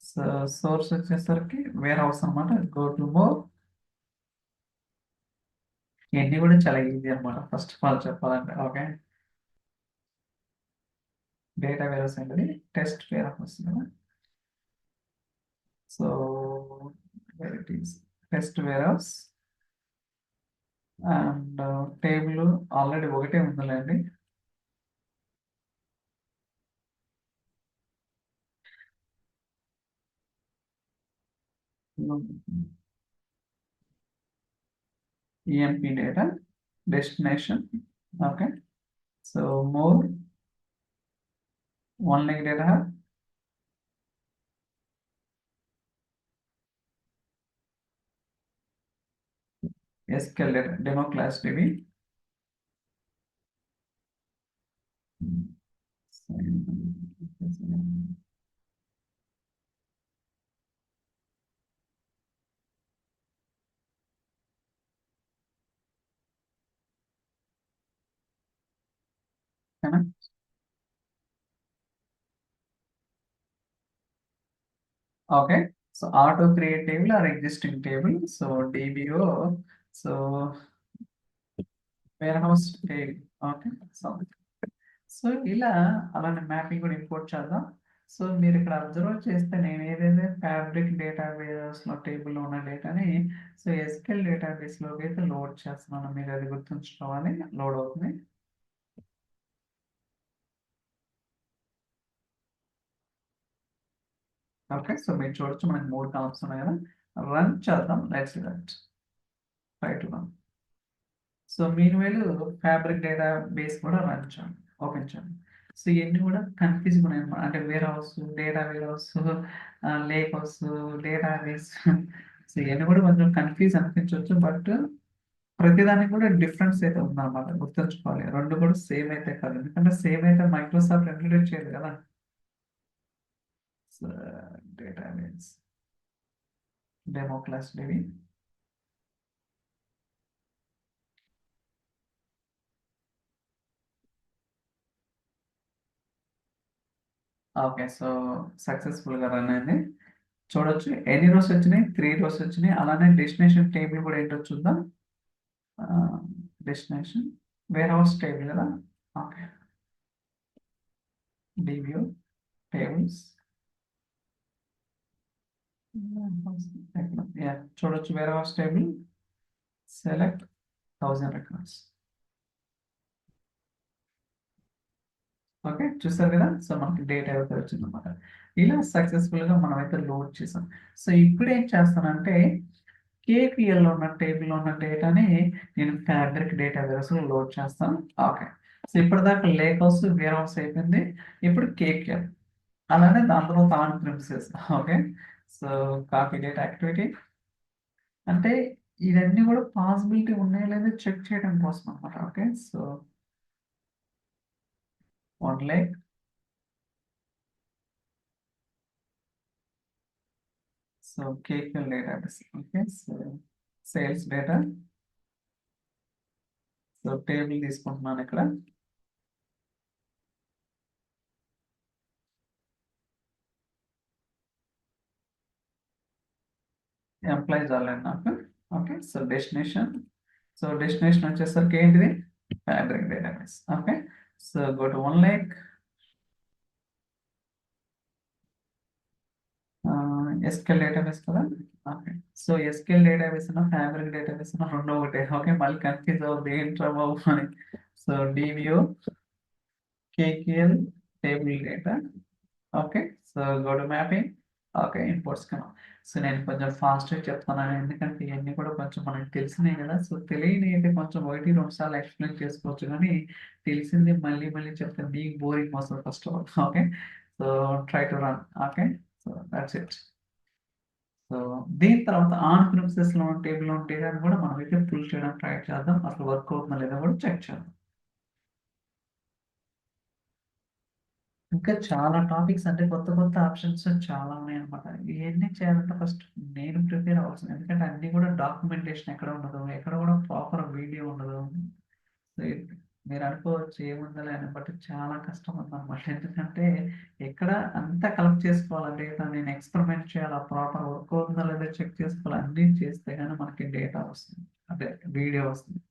So source వచ్చేసరికి వేర్ హౌస్ అనమాట. Go to more. ఇవన్నీ కూడా చాలా ఈజీ అనమాట ఫస్ట్ ఆఫ్ ఆల్ చెప్పాలంటే. ఓకే, డేటా వేర్ హౌస్ ఏంటది? టెస్ట్ వేర్ హౌస్ కదా. So where it is test warehouse. And table already ఒకటే ఉందిలేండి. EMP data destination. Okay, so more one link data hub. SQL data demo class DB. Okay, so auto create table or existing table. So DBO, so warehouse table. Okay, so ఇలా అలానే mapping కూడా import చేద్దాం. So మీరు ఇక్కడ observe చేస్తే నేను ఏదైతే fabric database లో టేబుల్లో ఉన్న డేటాని సో SQL డేటాబేస్ లోకి అయితే లోడ్ చేస్తున్నాను. మీరు అది గుర్తుంచుకోవాలి. లోడ్ అవుతుంది. ఓకే, సో మీరు చూడొచ్చు మనకి 3 కాలమ్స్ ఉన్నాయి కదా. రన్ చేద్దాం. Let's run. Try to run. So mean వేలు ఫ్యాబ్రిక్ డేటా బేస్ కూడా రన్ చేయండి, ఓపెన్ చేయండి. సో ఇవన్నీ కూడా కన్ఫ్యూజ్ ఉన్నాయి అన్నమాట. అంటే warehouse, data warehouse, lakehouse, database. So ఇవన్నీ కూడా కొంచెం కన్ఫ్యూజ్ అనిపించవచ్చు. బట్ ప్రతిదానికి కూడా డిఫరెన్స్ అయితే ఉందన్నమాట. గుర్తుంచుకోవాలి, రెండు కూడా సేమ్ అయితే కాదు. ఎందుకంటే సేమ్ అయితే మైక్రోసాఫ్ట్ ఇంట్రడ్యూస్ చేయదు కదా. So database demo class DV. Okay, so సక్సెస్ఫుల్గా రన్ అయింది. చూడొచ్చు ఎన్ని రోస్ వచ్చినాయి, 3 రోస్ వచ్చినాయి. అలానే డెస్టినేషన్ టేబుల్ కూడా ఏంటో చూద్దాం. డెస్టినేషన్ వేర్ హౌస్ టేబుల్ కదా. ఓకే, డివ్యూ టేబుల్స్. చూడొచ్చు warehouse table. Select 1000 records. Okay, చూసారు కదా. సో మనకి డేటా అయితే వచ్చిందన్నమాట. ఇలా సక్సెస్ఫుల్గా మనం అయితే లోడ్ చేసాం. సో ఇప్పుడు ఏం చేస్తానంటే కేపీఎల్లో ఉన్న టేబుల్లో ఉన్న డేటాని నేను ఫ్యాబ్రిక్ డేటా వేరస్లో లోడ్ చేస్తాను. ఓకే, సో ఇప్పటిదాకా లేక్ హౌస్ వేర్ హౌస్ అయిపోయింది. ఇప్పుడు కేపీఎల్ అలానే దాని తర్వాత on premises. Okay, so copy data activity అంటే ఇవన్నీ కూడా పాసిబిలిటీ ఉన్నాయో లేదో చెక్ చేయడం కోసం అనమాట. Okay, so 1 lakh, so KPL database. Okay, so sales data, so table తీసుకుంటున్నాను ఇక్కడ. ఎంప్లాయీస్ ఆల్రెడీ నాకు. Okay, so destination, so destination వచ్చేసరికి ఏంటిది fabric database. Okay, so go to 1 lakh. SQL database కదా. ఓకే, సో ఎస్క్యూఎల్ డేటాబేస్ అన్న fabric database అన్న రెండు ఒకటే. ఓకే, మళ్ళీ కన్ఫ్యూజ్ అవుతుంది ఏంట్రా బాబు అని. So DBO KQL table data. Okay, so go to mapping. Okay, imports కన్నా. సో నేను కొంచెం ఫాస్ట్గా చెప్తాను ఎందుకంటే ఇవన్నీ కూడా కొంచెం మనకు తెలిసినాయి కదా. సో తెలియని అయితే కొంచెం 1-2 సార్లు ఎక్స్ప్లెయిన్ చేసుకోవచ్చు, కానీ తెలిసింది మళ్ళీ మళ్ళీ చెప్తే మీకు బోరింగ్ వస్తుంది first of all. Okay, so try to run. Okay, so that's it. So దీని తర్వాత ఆన్ ప్రిమిసెస్ లో టేబుల్ లో ఉంటే దాన్ని కూడా మనం అయితే పుల్ చేయడానికి ట్రై చేద్దాం. అసలు వర్క్ అవుతుందా లేదా కూడా చెక్ చేద్దాం. ఇంకా చాలా టాపిక్స్ అంటే కొత్త కొత్త ఆప్షన్స్ చాలా ఉన్నాయి అనమాట. ఇవన్నీ చేయాలంటే ఫస్ట్ నేను ప్రిపేర్ అవ్వాల్సింది, ఎందుకంటే అన్ని కూడా డాక్యుమెంటేషన్ ఎక్కడ ఉండదు, ఎక్కడ కూడా ప్రాపర్ వీడియో ఉండదు. సో మీరు అనుకోవచ్చు ఏముందలే అని, బట్ చాలా కష్టం ఉందన్నమాట. ఎందుకంటే ఎక్కడ అంతా కలెక్ట్ చేసుకోవాలి డేటా, నేను ఎక్స్పెరిమెంట్ చేయాలి, ప్రాపర్ వర్క్ అవుతుందా లేదా చెక్ చేసుకోవాలి, అన్నీ చేస్తే కానీ మనకి డేటా వస్తుంది, అదే వీడియో వస్తుంది.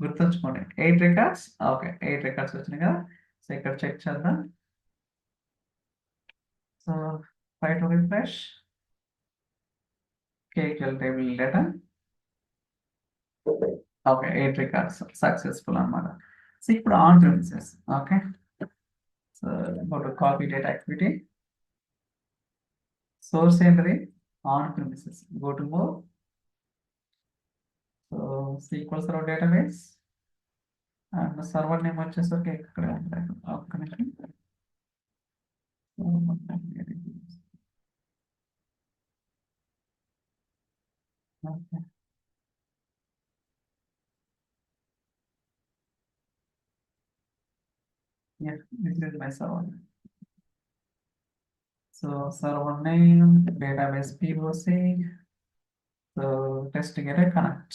గుర్తుంచుకోండి 8 రికార్డ్స్. ఓకే, 8 రికార్డ్స్ వచ్చినాయి కదా. సో ఇక్కడ చెక్ చేద్దాం. So try to refresh KQL table data. Okay, 8 records successful అన్నమాట. సో ఇప్పుడు on premises. Okay, so go to copy data activity. Source ఏంటిది on premises. Go to more. So sequel server database and server name వచ్చేసరికి ఇక్కడ ఉంటుంది. ఒక్క నిమిషం. Okay, yeah, this is my server. So server name, database POC, so testing array connect.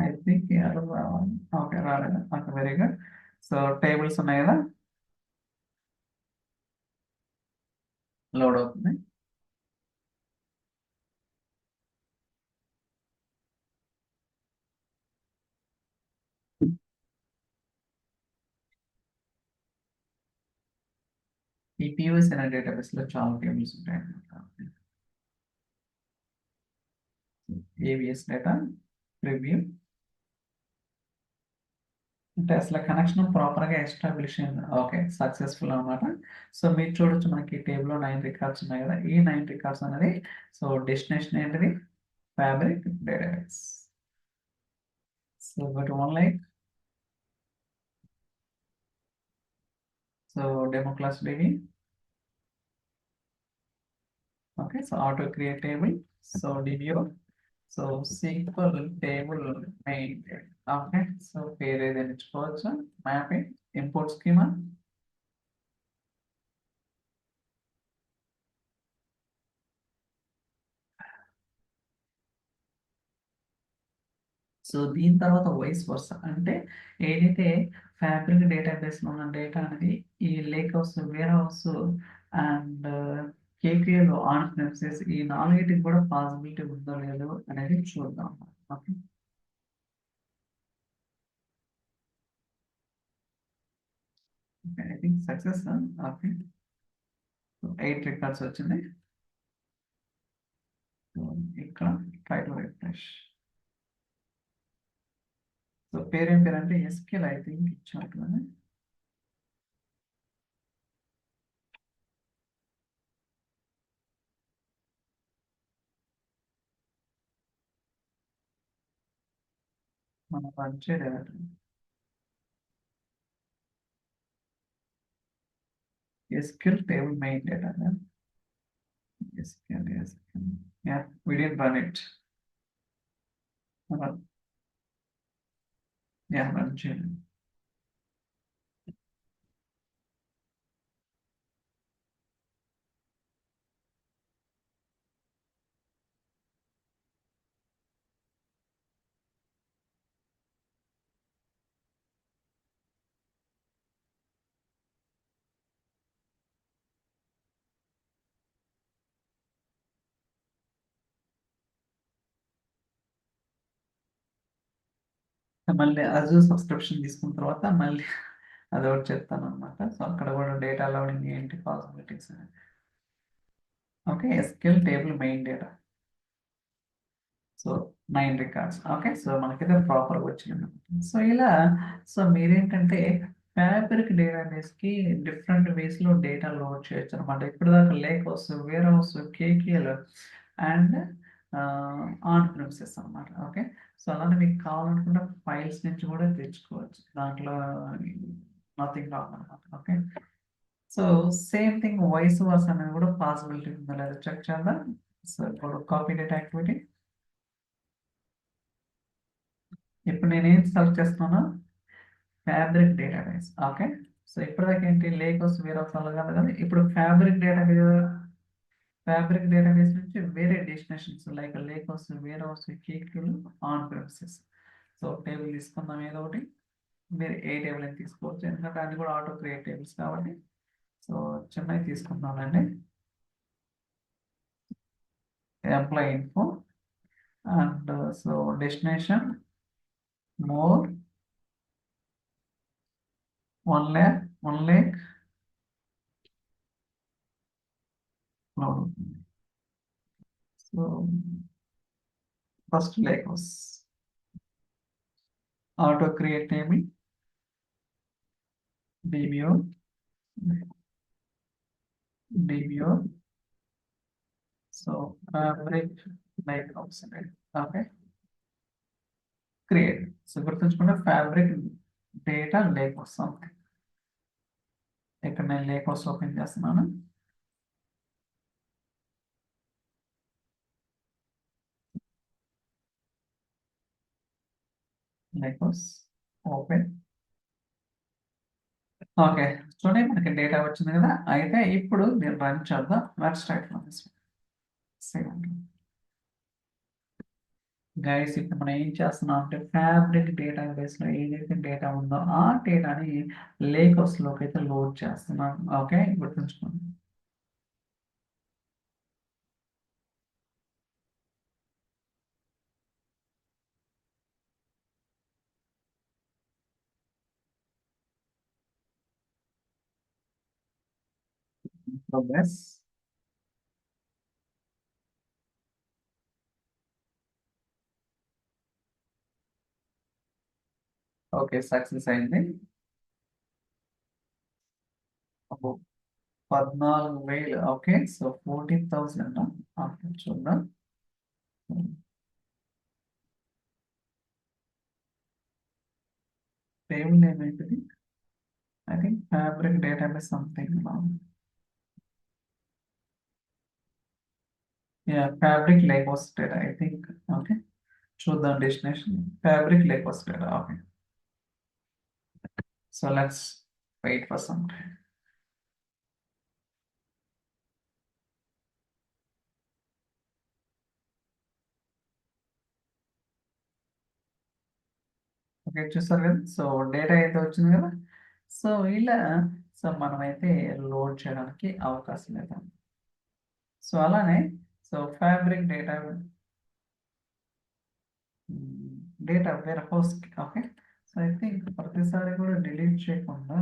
I think okay రాలేదు. Okay, very good. So tables ఉన్నాయి కదా, load అవుతుంది. ఈ పిఓఎస్ అనే డేటాబేస్ లో చాలా టేబుల్స్ ఉంటాయి అన్నమాట. ఏవిఎస్ డేటా రివ్యూ అంటే అసలు కనెక్షన్ ప్రాపర్ గా ఎస్టాబ్లిష్ అయింది. ఓకే, సక్సెస్ఫుల్ అన్నమాట. సో మీరు చూడొచ్చు మనకి టేబుల్ లో 9 రికార్డ్స్ ఉన్నాయి కదా. ఈ 9 రికార్డ్స్ అనేది సో డెస్టినేషన్ ఏంటిది fabric database. So but 1 lakh. So demo class DV. Okay, so auto create table. So DVO, so sequel table main. Okay, so పేరు ఏదైనా ఇచ్చుకోవచ్చు. Mapping import schema. సో దీని తర్వాత వైస్ వర్స అంటే ఏదైతే ఫ్యాబ్రిక్ డేటాబేస్ లో ఉన్న డేటా అనేది ఈ lake house warehouse and KPL on premises ఈ నాలుగిటికి కూడా పాసిబిలిటీ ఉందో లేదో అనేది చూద్దాం. Okay, I think success. Okay, 8 records వచ్చింది. సో ఇక్కడ ట్రై టు రిఫ్రెష్. సో పేరేం పేరు అంటే ఎస్కేల్ ఐ థింక్ ఇచ్చినట్టు మనం రన్ చేయలేదు. SQL table main data. SQL, SQL. Yeah, we didn't run it. Run. Yeah, run చేయలేదు. మళ్ళీ అజూర్ సబ్స్క్రిప్షన్ తీసుకున్న తర్వాత మళ్ళీ అది ఒకటి చెప్తాను అనమాట. సో అక్కడ కూడా డేటా లోడింగ్ ఏంటి పాసిబిలిటీస్ అని. Okay, SQL table main data. So 9 records. Okay, so మనకైతే ప్రాపర్గా వచ్చింది. సో ఇలా సో మీరేంటంటే ఫ్యాబ్రిక్ డేటాబేస్కి డిఫరెంట్ వేస్లో డేటా లోడ్ చేయొచ్చు అనమాట. ఇప్పుడు దాకా lakehouse, warehouse, KQL and on premises అనమాట. ఓకే, సో అలానే మీకు కావాలనుకుంటే ఫైల్స్ నుంచి కూడా తెచ్చుకోవచ్చు, దాంట్లో నథింగ్ రాంగ్ అనమాట. Okay, so same thing vice versa అనేది కూడా పాసిబిలిటీ ఉందా లేదా చెక్ చేద్దాం. సో ఇప్పుడు కాపీ డేటా యాక్టివిటీ. ఇప్పుడు నేను ఏం సెలెక్ట్ చేస్తున్నాను, ఫ్యాబ్రిక్ డేటాబేస్. ఓకే, సో ఇప్పటిదాకా ఏంటి లేకోస్ వేరే కాదు కదా, ఇప్పుడు ఫ్యాబ్రిక్ డేటాబేస్ నుంచి వేరే destinations like lakehouse, warehouse, కేక్యూలు, ఆన్ ప్రిమిసెస్. సో టేబుల్ తీసుకుందాం ఏదో ఒకటి. మీరు ఏ టేబుల్ అని తీసుకోవచ్చు, ఎందుకంటే అన్ని కూడా ఆటో క్రియేట్ టేబుల్స్ కాబట్టి. సో చిన్నవి తీసుకుందామండి. Employee info and so destination more 1 lakh load అవుతుంది. So first lakehouse auto create table DBO so fabric lakehouse. Okay, create. So గుర్తుంచుకుంటే ఫ్యాబ్రిక్ డేటా లేక్ వస్తుంది. ఇక్కడ నేను లేక్ హౌస్ ఓపెన్ చేస్తున్నాను. Lakehouse open. Okay, చూడండి మనకి data వచ్చింది కదా. అయితే ఇప్పుడు నేను రన్ చేద్దాం. Let's start from this. Guys ఇప్పుడు మనం ఏం చేస్తున్నాం అంటే ఫ్యాబ్రిక్ డేటాబేస్ లో ఏదైతే డేటా ఉందో ఆ డేటాని లేక్ హౌస్ లోకి అయితే లోడ్ చేస్తున్నాం. ఓకే, గుర్తుంచుకోండి. ప్రోగ్రెస్. ఓకే, సక్సెస్ అయింది. 14,000. ఓకే, సో 14,000 చూద్దాం. టేబుల్ నేమ్ ఏంటిది? I think fabric database something. Fabric lakehouse data I think. Okay, చూద్దాం. Destination fabric lakehouse data. Okay, so let's wait for some time. Okay, చూస్తారు కదా. So data అయితే వచ్చింది కదా. So ఇలా so మనమైతే load చేయడానికి అవకాశం లేదు. సో అలానే so fabric data warehouse. Okay, so I think ప్రతిసారి కూడా డిలీట్ చేయకుండా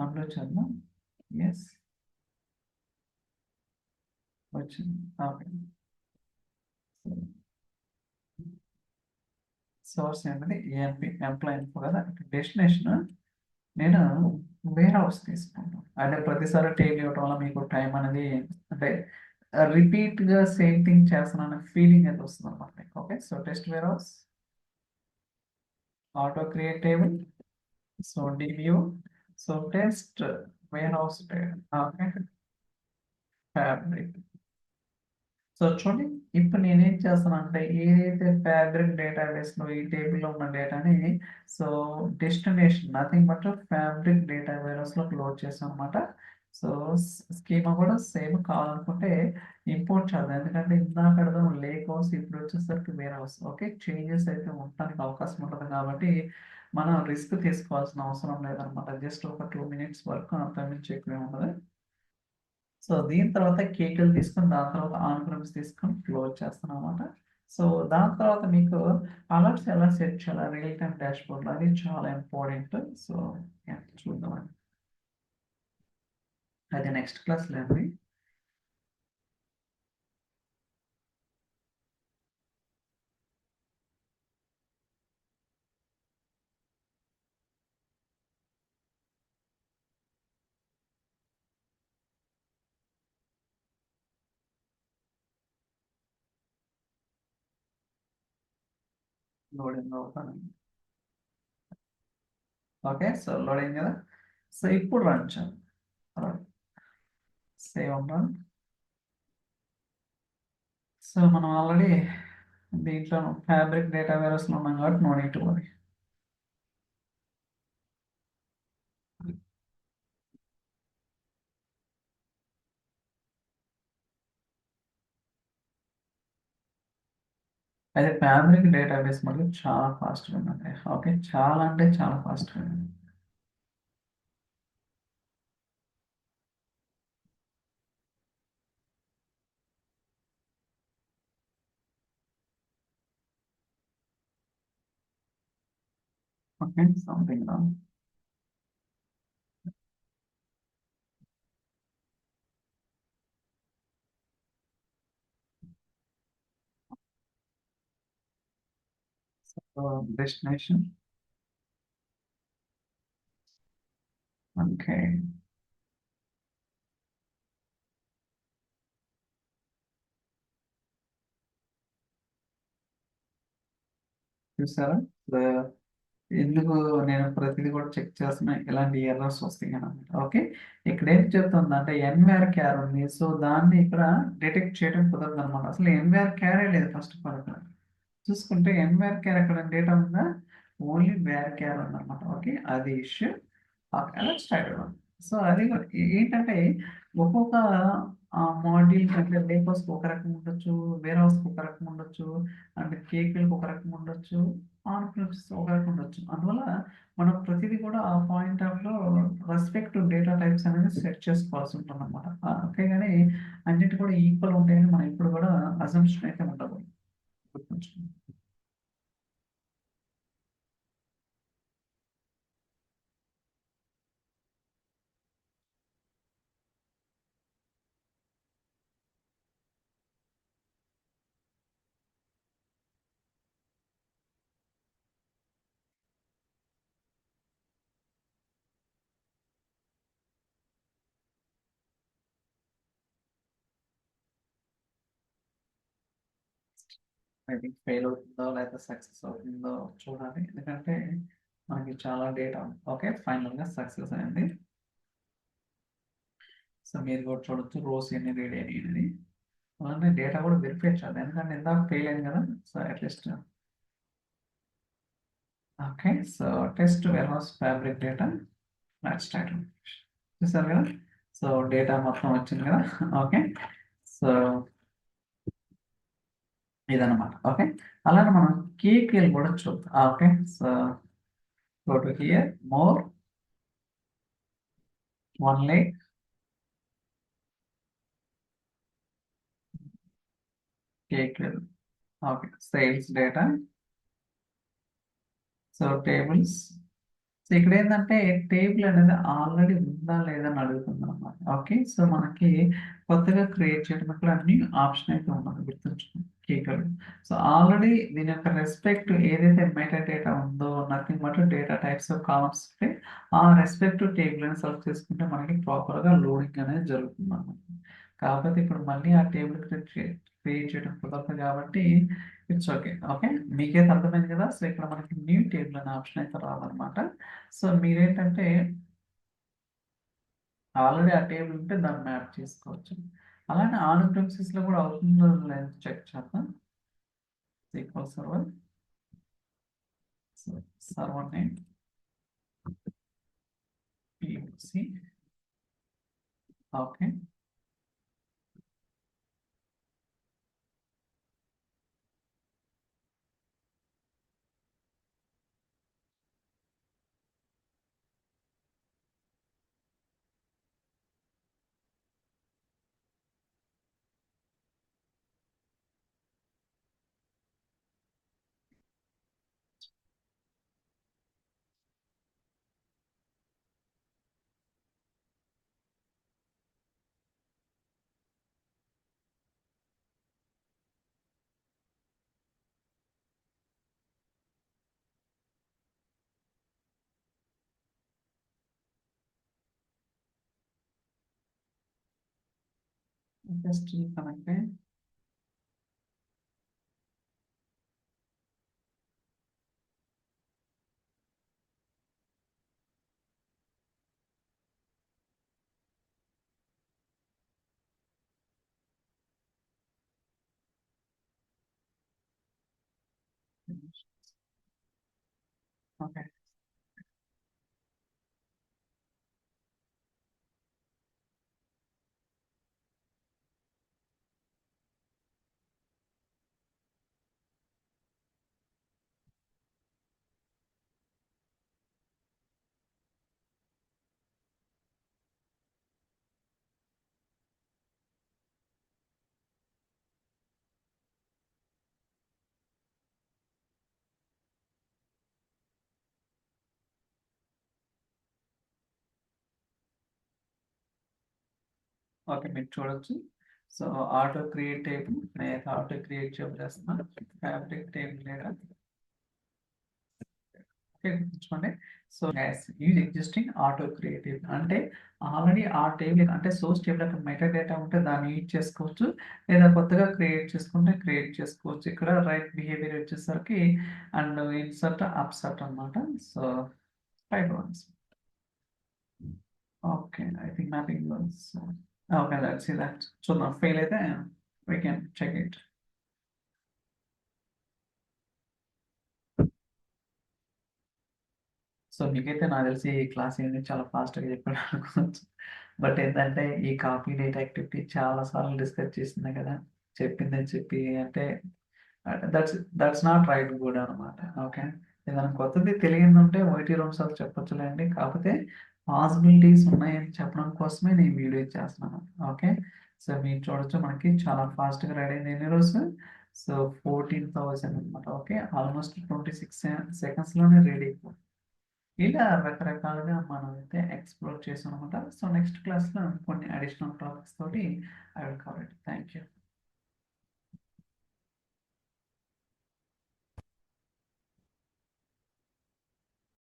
అందులో చేద్దాం. ఎస్, వచ్చింది. ఓకే, సోర్స్ ఏంటంటే ENP ఎంప్లాయ్ ఇన్ఫో కదా. డెస్టినేషన్ నేను వేర్ హౌస్ తీసుకుంటాను. అంటే ప్రతిసారి టేబుల్ ఇవ్వటం వల్ల మీకు టైం అనేది అంటే రిపీట్గా సేమ్ థింగ్ చేస్తున్నాను ఫీలింగ్ అయితే వస్తుంది అనమాట మీకు. Okay, so test warehouse, auto create table, so DView, so test warehouse. Okay, fabric. So చూడండి, ఇప్పుడు నేనేం చేస్తానంటే ఏదైతే ఫ్యాబ్రిక్ డేటాబేస్లో ఈ టేబుల్లో ఉన్న డేటాని so destination nothing but fabric data వేరస్లో లోడ్ చేసాం అనమాట. సో స్కీమా కూడా సేమ్ కావాలనుకుంటే ఇంపోర్ట్ చేద్దాం, ఎందుకంటే ఇందాక అడదాం లేక్ హౌస్, ఇప్పుడు వచ్చేసరికి వేర్ హౌస్. ఓకే, చేంజెస్ అయితే ఉండడానికి అవకాశం ఉంటుంది కాబట్టి మనం రిస్క్ తీసుకోవాల్సిన అవసరం లేదనమాట. జస్ట్ ఒక 2 minutes వరకు అంతకుమించి ఎక్కువే ఉండదు. సో దీని తర్వాత కేకులు తీసుకొని దాని తర్వాత ఆన్ ప్రిమ్స్ తీసుకొని క్లోజ్ చేస్తాను అనమాట. సో దాని తర్వాత మీకు అలర్ట్స్ ఎలా సెట్ చేయాలి రియల్ టైమ్ డాష్బోర్డ్లో, అది చాలా ఇంపార్టెంట్. సో చూద్దామండి, అది నెక్స్ట్ క్లాస్లో అండి. లోడింగ్ అవుతాను. ఓకే, సో లోడింగ్ కదా. సో ఇప్పుడు రన్ చేయాలి, సేవ్ ఉంటాను. సో మనం ఆల్రెడీ దీంట్లో ఫ్యాబ్రిక్ డేటా వేరస్లో ఉన్నాం కాబట్టి నో నీడ్ టు వరీ. అయితే ఫ్యాబ్రిక్ డేటాబేస్ మళ్ళీ చాలా ఫాస్ట్గా ఉందండి. ఓకే, చాలా అంటే చాలా ఫాస్ట్గా ఉంది. Okay, something wrong. Destination. Okay, చూసారా ఎందుకు నేను ప్రతిదీ కూడా చెక్ చేస్తున్నా, ఇలాంటి ఎర్రర్స్ వస్తాయి అన్నమాట. ఓకే, ఇక్కడ ఏం చెప్తుంది అంటే ఎన్వేర్ క్యార్ ఉంది, సో దాన్ని ఇక్కడ డిటెక్ట్ చేయడం కుదరదు అనమాట. అసలు ఎన్వేర్ క్యారే లేదు ఫస్ట్ ఆఫ్ ఆల్. ఇక్కడ చూసుకుంటే ఎన్వేర్ క్యార్ అక్కడ డేటా ఉందా, ఓన్లీ వేర్ క్యార్ ఉందన్నమాట. ఓకే, అది ఇష్యూ. అలా స్టార్ట్ అవ్వడం. సో అది కూడా ఏంటంటే ఒక్కొక్క మాడ్యూల్ అంటే లేక్ హౌస్కి ఒక రకం ఉండొచ్చు, వేర్ హౌస్కి ఒక రకం ఉండొచ్చు, అండ్ కేకులకు ఒక రకం ఉండొచ్చు, ఆన్ ప్రిమ్స్ ఒక రకం ఉండొచ్చు. అందువల్ల మనం ప్రతిదీ కూడా ఆ పాయింట్ ఆఫ్ లో రెస్పెక్ట్ డేటా టైప్స్ అనేది సెట్ చేసుకోవాల్సి ఉంటుంది అనమాట. ఓకే, కానీ అన్నిటి కూడా ఈక్వల్ ఉంటాయని మనం ఇప్పుడు కూడా అజంప్షన్ అయితే ఉండకూడదు, గుర్తుంచుకోండి. అది ఫెయిల్ అవుతుందో లేకపోతే సక్సెస్ అవుతుందో చూడాలి, ఎందుకంటే మనకి చాలా డేటా ఉంది. ఓకే, ఫైనల్గా సక్సెస్ అయింది. సో మీరు కూడా చూడొచ్చు రోస్ ఎన్ని రీడ్ అయినాయి అనేది. అలానే డేటా కూడా వెరిఫై చేయాలి, ఎందుకంటే ఇందాక ఫెయిల్ అయింది కదా. So at least okay, so test warehouse fabric data let's start. చూసారు కదా, సో డేటా మొత్తం వచ్చింది కదా. ఓకే, సో ఇదన్నమాట. ఓకే, అలానే మనం కేకేలు కూడా చూద్దాం. Okay, so go to here, more, one lake, KQL. Okay, sales data, so tables. So ఇక్కడ ఏంటంటే టేబుల్ అనేది ఆల్రెడీ ఉందా లేదా అని అడుగుతుంది అనమాట. ఓకే, సో మనకి కొత్తగా క్రియేట్ చేయడం ఇక్కడ అన్ని ఆప్షన్ అయితే ఉన్నది, గుర్తుంచుకోండి. కీవర్డ్. సో ఆల్రెడీ దీని యొక్క రెస్పెక్ట్ ఏదైతే మెటా డేటా ఉందో nothing but data types of columns ఉంటే ఆ రెస్పెక్టివ్ టేబుల్ అని సెలెక్ట్ చేసుకుంటే మనకి ప్రాపర్గా లోడింగ్ అనేది జరుగుతుంది అన్నమాట. కాకపోతే ఇప్పుడు మళ్ళీ ఆ టేబుల్ క్రియేట్ చేయడం కుదరదు కాబట్టి ఇట్స్ ఓకే. ఓకే, మీకైతే అర్థమైంది కదా. సో ఇక్కడ మనకి న్యూ టేబుల్ అనే ఆప్షన్ అయితే రాదనమాట. సో మీరేంటంటే ఆల్రెడీ ఆ టేబుల్ ఉంటే దాన్ని మ్యాప్ చేసుకోవచ్చు. అలానే ఆన్ ప్రిమిసెస్లో కూడా అవుతుందో లేదో చెక్ చేద్దాం. SQL server, server name POC. Okay, just connect. Okay, okay, మీరు చూడొచ్చు. సో ఆటో క్రియేట్ టేబుల్ నేను ఆటో క్రియేట్ చేస్తున్నాను. ఫ్యాబ్రిక్ టేబుల్ లేదా గుర్తుంచుకోండి. So use existing auto creative అంటే ఆల్రెడీ ఆ టేబుల్ అంటే సోర్స్ టేబుల్ యొక్క మెటా డేటా ఉంటే దాన్ని యూజ్ చేసుకోవచ్చు, లేదా కొత్తగా క్రియేట్ చేసుకుంటే క్రియేట్ చేసుకోవచ్చు. ఇక్కడ రైట్ బిహేవియర్ వచ్చేసరికి అండ్ ఇన్సర్ట్ అప్సర్ట్ అనమాట. So 5 rows. Okay, I think mapping was okay. Let's see that. చూద్దాం, ఫెయిల్ అయితే we can check it. So మీకైతే నాకు తెలిసి ఈ క్లాస్ ఏంటి చాలా ఫాస్ట్గా చెప్పాడు అనుకోవచ్చు. బట్ ఏంటంటే ఈ కాపీ డేటా యాక్టివిటీ చాలా సార్లు డిస్కస్ చేసింది కదా, చెప్పిందని చెప్పి అంటే దట్స్ నాట్ రైట్ గుడ్ అనమాట. ఓకే, ఏదైనా కొత్తది తెలియదు ఉంటే ఒకటి రెండు సార్లు చెప్పొచ్చులేండి, కాకపోతే పాసిబిలిటీస్ ఉన్నాయని చెప్పడం కోసమే నేను వీడియో చేస్తున్నాను. ఓకే, సో మీరు చూడొచ్చు మనకి చాలా ఫాస్ట్గా రెడీ అయింది ఎన్ని రోజు. సో 14,000 అనమాట. ఓకే, ఆల్మోస్ట్ 26 సెకండ్స్లోనే రెడీ అయిపోయింది. ఇలా రకరకాలుగా మనం అయితే ఎక్స్ప్లోర్ చేసాం అనమాట. సో నెక్స్ట్ క్లాస్లో కొన్ని అడిషనల్ టాపిక్స్ తోటి I will cover it. Thank you.